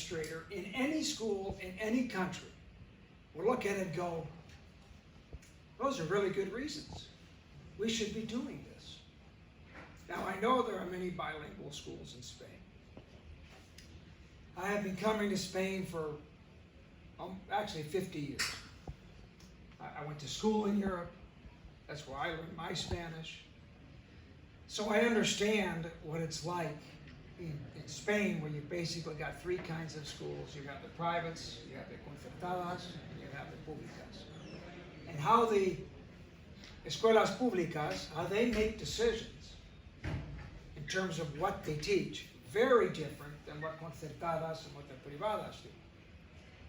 administrator in any school, in any country, will look at it and go, those are really good reasons. We should be doing this. Now, I know there are many bilingual schools in Spain. I have been coming to Spain for actually 50 years. I went to school in Europe. That's where I learned my Spanish. So I understand what it's like in Spain, where you've basically got three kinds of schools. You got the privates, you have the concertadas, and you have the públicas. And how the escuelas públicas, how they make decisions in terms of what they teach, very different than what concertadas and what the privadas do.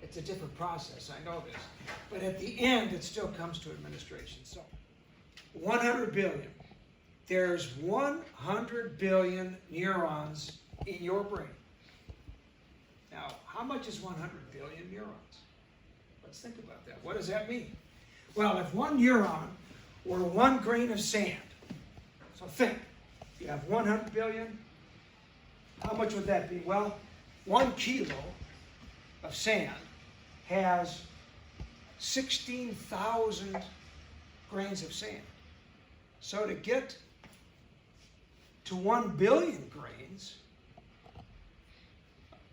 It's a different process, I know this. But at the end, it still comes to administration. So, 100 billion. There's 100 billion neurons in your brain. Now, how much is 100 billion neurons? Let's think about that. What does that mean? Well, if one neuron were one grain of sand, so think, you have 100 billion, how much would that be? Well, 1 kilo of sand has 16,000 grains of sand. So to get to 1 billion grains,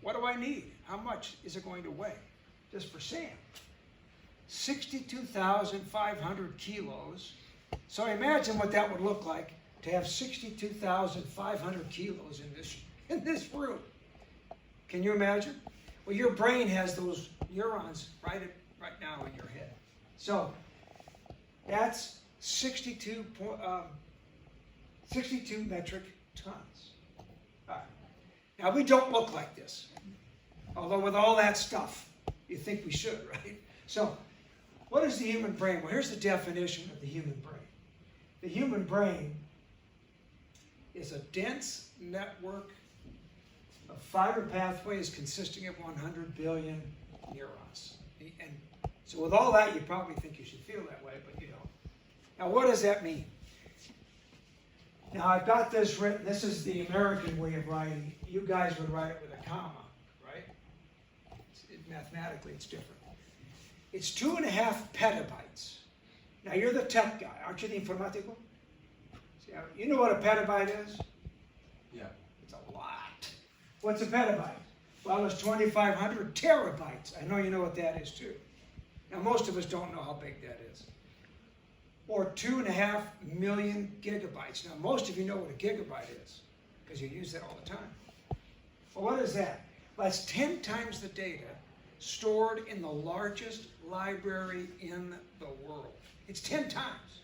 what do I need? How much is it going to weigh just for sand? 62,500 kilos. So imagine what that would look like to have 62,500 kilos in this room. Can you imagine? Well, your brain has those neurons right now in your head. So that's 62 metric tons. All right. Now, we don't look like this, although with all that stuff, you think we should, right? So, what is the human brain? Well, here's the definition of the human brain. The human brain is a dense network of fiber pathways consisting of 100 billion neurons. And so with all that, you probably think you should feel that way, but you don't. Now, what does that mean? Now, I've got this written. This is the American way of writing. You guys would write it with a comma, right? Mathematically, it's different. It's 2.5 petabytes. Now, you're the tech guy. Aren't you the informatico? See, you know what a petabyte is? Yeah. It's a lot. What's a petabyte? Well, it's 2,500 terabytes. I know you know what that is, too. Now, most of us don't know how big that is. Or 2.5 million gigabytes. Now, most of you know what a gigabyte is, because you use that all the time. Well, what is that? Well, that's 10 times the data stored in the largest library in the world. It's 10 times.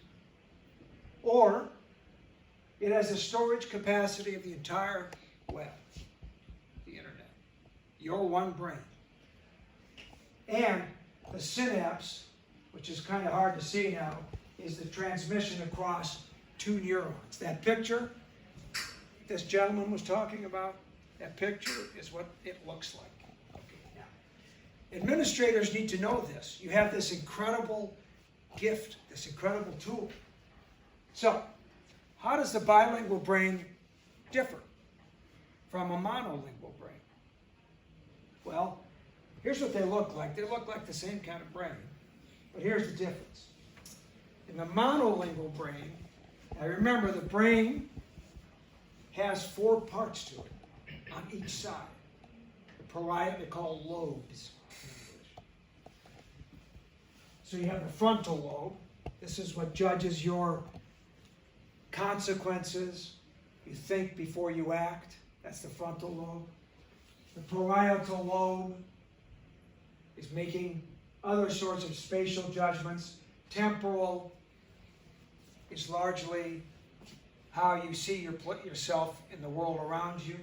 Or it has a storage capacity of the entire web, the internet. Your one brain. And the synapse, which is kind of hard to see now, is the transmission across 2 neurons. That picture this gentleman was talking about, that picture is what it looks like. Okay, now, administrators need to know this. You have this incredible gift, this incredible tool. So, how does the bilingual brain differ from a monolingual brain? Well, here's what they look like. They look like the same kind of brain, but here's the difference. In the monolingual brain, now remember the brain has 4 parts to it on each side. The parietal, they call lobes in English. So you have the frontal lobe. This is what judges your consequences. You think before you act. That's the frontal lobe. The parietal lobe is making other sorts of spatial judgments. Temporal is largely how you see yourself in the world around you.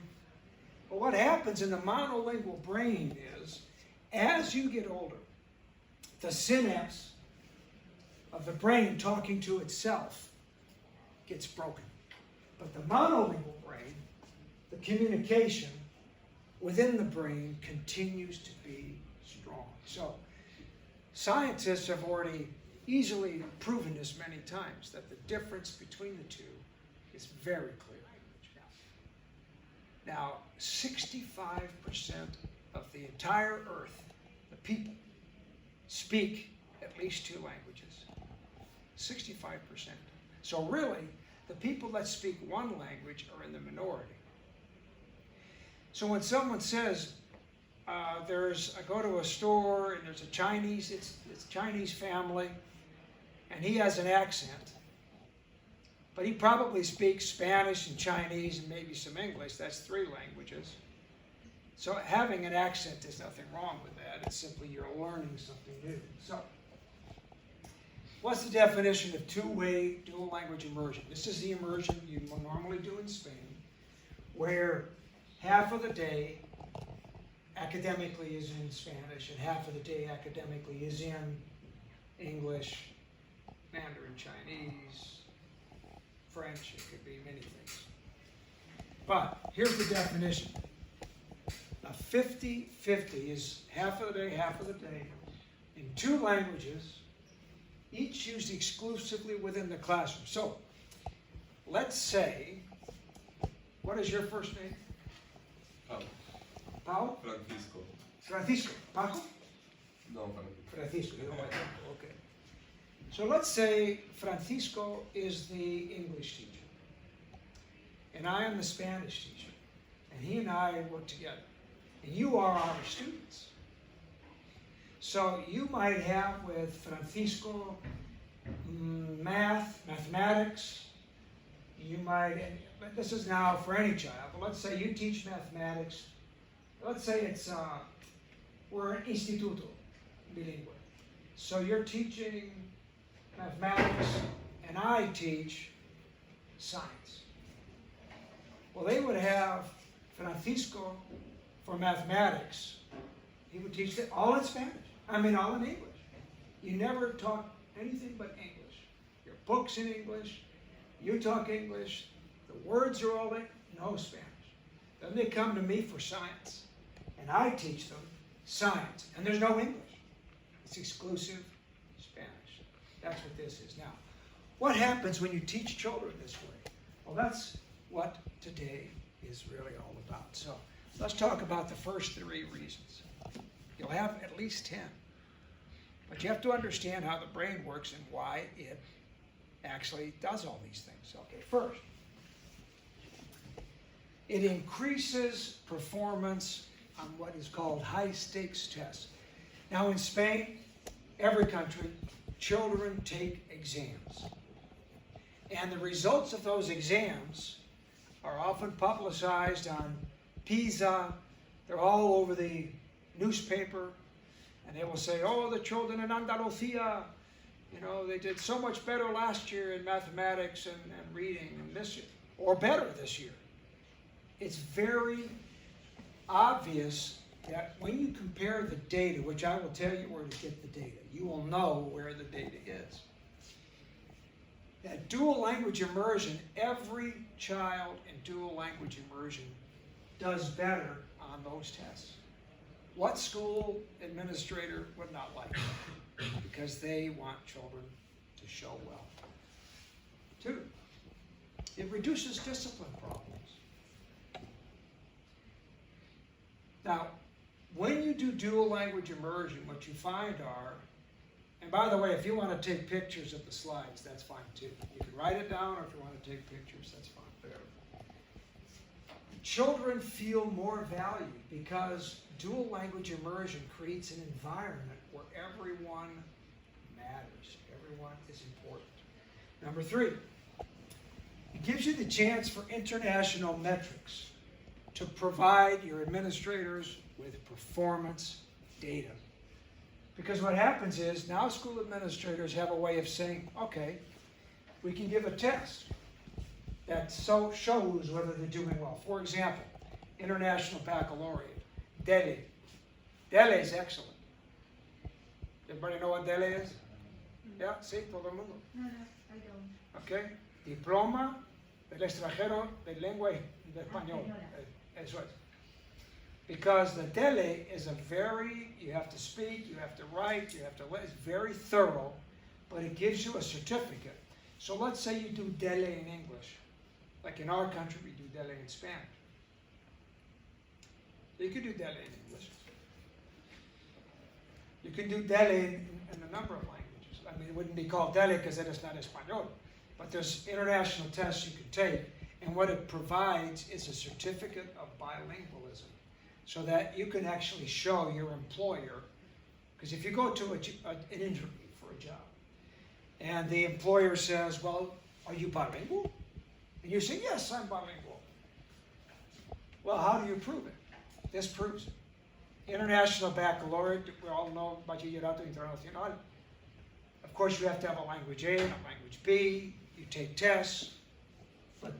But what happens in the monolingual brain is, as you get older, the synapse of the brain talking to itself gets broken. But the monolingual brain, the communication within the brain continues to be strong. So, scientists have already easily proven this many times, that the difference between the two is very clear. Now, 65% of the entire earth, the people, speak at least 2 languages. 65%. So really, the people that speak one language are in the minority. So when someone says, I go to a store and there's a Chinese, it's a Chinese family, and he has an accent, but he probably speaks Spanish and Chinese and maybe some English. That's 3 languages. So having an accent, there's nothing wrong with that. It's simply you're learning something new. So what's the definition of two-way dual language immersion? This is the immersion you normally do in Spain, where half of the day academically is in Spanish and half of the day academically is in English, Mandarin Chinese, French. It could be many things. But here's the definition. A 50-50 is half of the day in 2 languages, each used exclusively within the classroom. So let's say, what is your first name? Pau? Francisco. Francisco. Paco? No, Francisco. You don't like that? Okay. So let's say Francisco is the English teacher, and I am the Spanish teacher, and he and I work together, and you are our students. So you might have with Francisco mathematics. You might, but this is now for any child, but let's say you teach mathematics. Let's say it's, we're an instituto, bilingüe. So you're teaching mathematics, and I teach science. Well, they would have Francisco for mathematics. He would teach it all in Spanish. All in English. You never talk anything but English. Your book's in English. You talk English. The words are all in, no Spanish. Then they come to me for science, and I teach them science, and there's no English. It's exclusive Spanish. That's what this is. Now, what happens when you teach children this way? Well, that's what today is really all about. So let's talk about the first 3 reasons. You'll have at least 10. But you have to understand how the brain works and why it actually does all these things. Okay, first, it increases performance on what is called high-stakes tests. Now in Spain, every country, children take exams. And the results of those exams are often publicized on PISA. They're all over the newspaper. And they will say, oh, the children in Andalusia, they did so much better last year in mathematics and reading and this year, or better this year. It's very obvious that when you compare the data, which I will tell you where to get the data, you will know where the data is. That dual language immersion, every child in dual language immersion does better on those tests. What school administrator would not like that? Because they want children to show well. 2, it reduces discipline problems. Now, when you do dual language immersion, what you find are, and by the way, if you want to take pictures of the slides, that's fine too. You can write it down, or if you want to take pictures, that's fine. Children feel more valued because dual language immersion creates an environment where everyone matters. Everyone is important. Number 3, it gives you the chance for international metrics to provide your administrators with performance data. Because what happens is now school administrators have a way of saying, okay, we can give a test that shows whether they're doing well. For example, International Baccalaureate, Ed.D. Ed.D is excellent. Everybody know what Ed.D is? Yeah, sí, todo el mundo. No, I don't. Okay, Diploma del Extranjero de Lengua de Español. Eso es. Because the Ed.D is you have to speak, you have to write, it's very thorough, but it gives you a certificate. So let's say you do Ed.D in English. Like in our country, we do Ed.D in Spanish. So you could do Ed.D in English. You can do dele in a number of languages. I mean, it wouldn't be called dele because it is not español. But there's international tests you can take, and what it provides is a certificate of bilingualism, so that you can actually show your employer, because if you go to an interview for a job, and the employer says, well, are you bilingual? And you say, yes, I'm bilingual. Well, how do you prove it? This proves it. International Baccalaureate, we all know Bachillerato Internacional. Of course, you have to have a language A and a language B. You take tests. But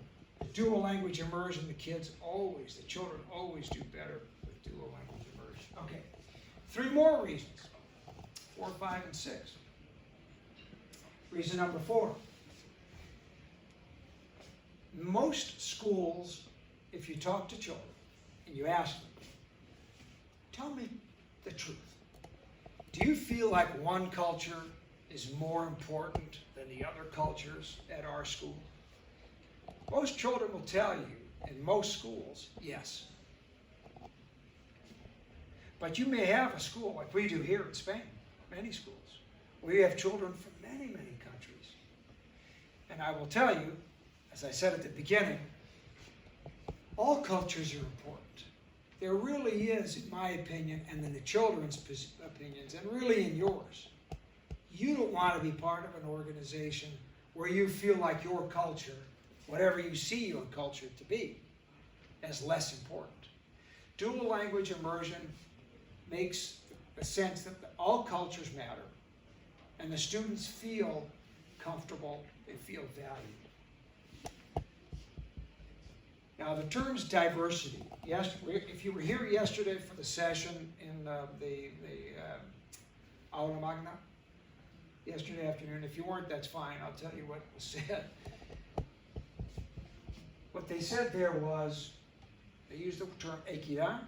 dual language immersion, the children always do better with dual language immersion. Okay, 3 more reasons, 4, 5, and 6. Reason number 4. Most schools, if you talk to children and you ask them, tell me the truth. Do you feel like one culture is more important than the other cultures at our school? Most children will tell you, in most schools, yes. But you may have a school like we do here in Spain, many schools, where you have children from many, many countries. And I will tell you, as I said at the beginning, all cultures are important. There really is, in my opinion, and in the children's opinions, and really in yours. You don't want to be part of an organization where you feel like your culture, whatever you see your culture to be, as less important. Dual language immersion makes the sense that all cultures matter, and the students feel comfortable, they feel valued. Now, the terms diversity. Yes, if you were here yesterday for the session in the Aula Magna, yesterday afternoon, if you weren't, that's fine. I'll tell you what was said. What they said there was, they used the term equidad,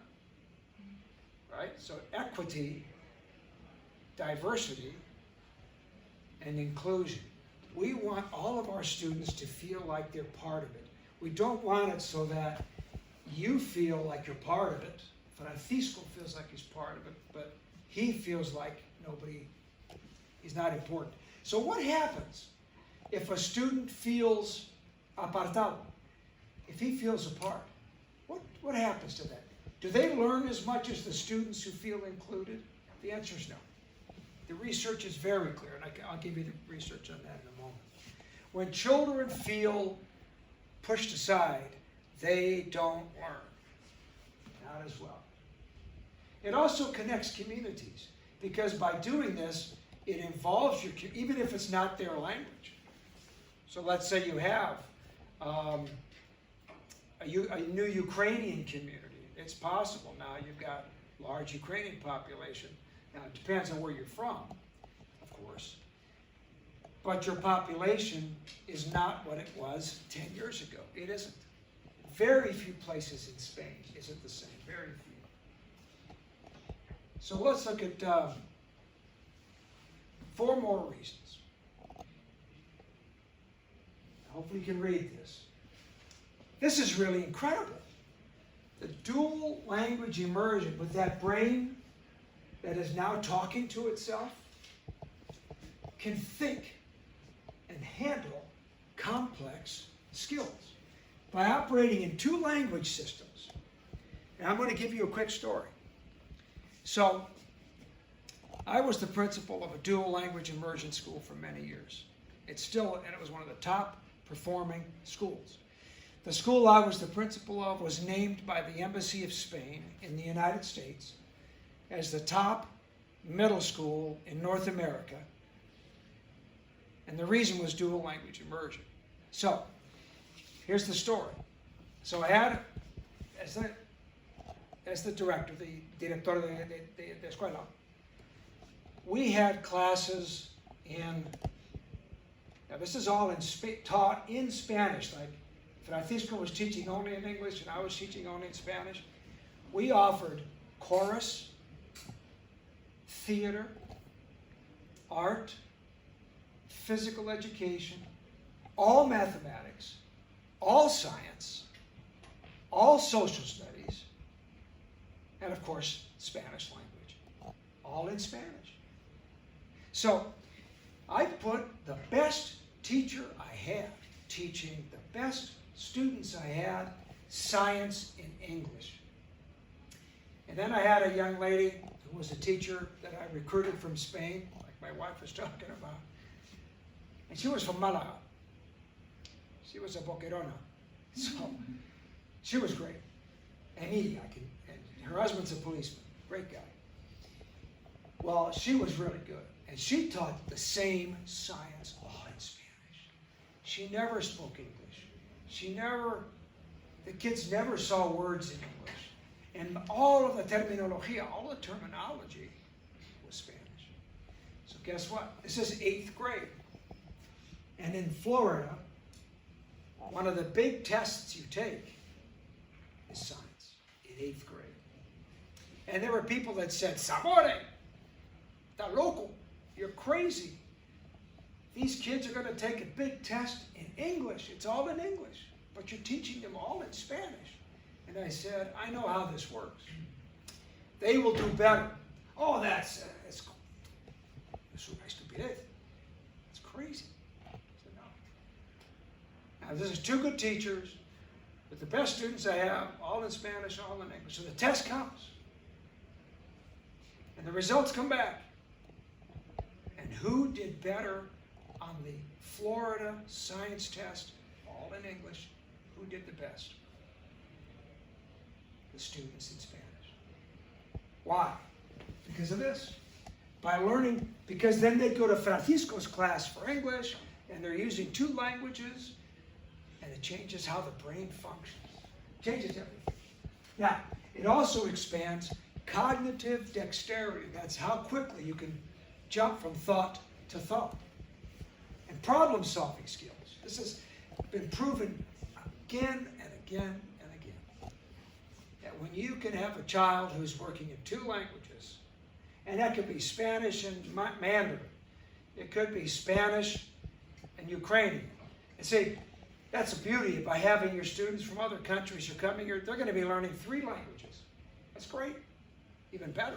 right? So equity, diversity, and inclusion. We want all of our students to feel like they're part of it. We don't want it so that you feel like you're part of it. Francisco feels like he's part of it, but he feels like he's not important. So what happens if a student feels apartado? If he feels apart, what happens to that? Do they learn as much as the students who feel included? The answer is no. The research is very clear, and I'll give you the research on that in a moment. When children feel pushed aside, they don't learn. Not as well. It also connects communities, because by doing this, it involves even if it's not their language. So let's say you have a new Ukrainian community. It's possible now. You've got large Ukrainian population. Now, it depends on where you're from, of course. But your population is not what it was 10 years ago. It isn't. Very few places in Spain is it the same. Very few. So let's look at 4 more reasons. Hopefully you can read this. This is really incredible. The dual language immersion with that brain that is now talking to itself can think and handle complex skills by operating in 2 language systems. And I'm going to give you a quick story. So, I was the principal of a dual language immersion school for many years. It was one of the top performing schools. The school I was the principal of was named by the Embassy of Spain in the United States as the top middle school in North America. And the reason was dual language immersion. So, here's the story. So I had, as the director, the director de escuela, we had classes now this is all taught in Spanish, like Francisco was teaching only in English and I was teaching only in Spanish. We offered chorus, theater, art, physical education, all mathematics, all science, all social studies, and of course, Spanish language. all in Spanish. So I put the best teacher I had teaching the best students I had science in English. And then I had a young lady who was a teacher that I recruited from Spain, like my wife was talking about. And she was from Malaga. She was a boquerona. So she was great. Emilia, and her husband's a policeman, great guy. Well, she was really good. And she taught the same science all in Spanish. She never spoke English. The kids never saw words in English. And all of the terminología, all the terminology was Spanish. So guess what? This is 8th grade. And in Florida, one of the big tests you take is science in 8th grade. And there were people that said, Samore, está loco, you're crazy. These kids are going to take a big test in English. It's all in English, but you're teaching them all in Spanish. And I said, I know how this works. They will do better. Oh, that's una estupidez. It's crazy. I said, no. Now, this is 2 good teachers with the best students I have, all in Spanish, all in English. So the test comes. And the results come back. And who did better on the Florida science test, all in English? Who did the best? The students in Spanish. Why? Because of this. By learning, because then they go to Francisco's class for English, and they're using 2 languages, and it changes how the brain functions. It changes everything. Now, it also expands cognitive dexterity. That's how quickly you can jump from thought to thought. And problem-solving skills. This has been proven again and again and again. That when you can have a child who's working in 2 languages, and that could be Spanish and Mandarin. It could be Spanish and Ukrainian. And see, that's the beauty by having your students from other countries who are coming here. They're going to be learning 3 languages. That's great. Even better.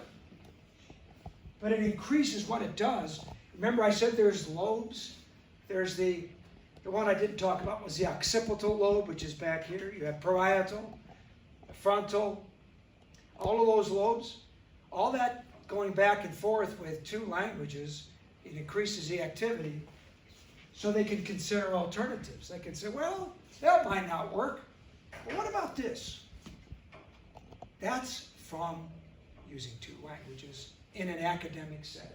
But it increases what it does. Remember I said there's lobes? There's the one I didn't talk about was the occipital lobe, which is back here. You have parietal, frontal, all of those lobes. All that going back and forth with 2 languages, it increases the activity so they can consider alternatives. They can say, well, that might not work, but what about this? That's from using 2 languages in an academic setting.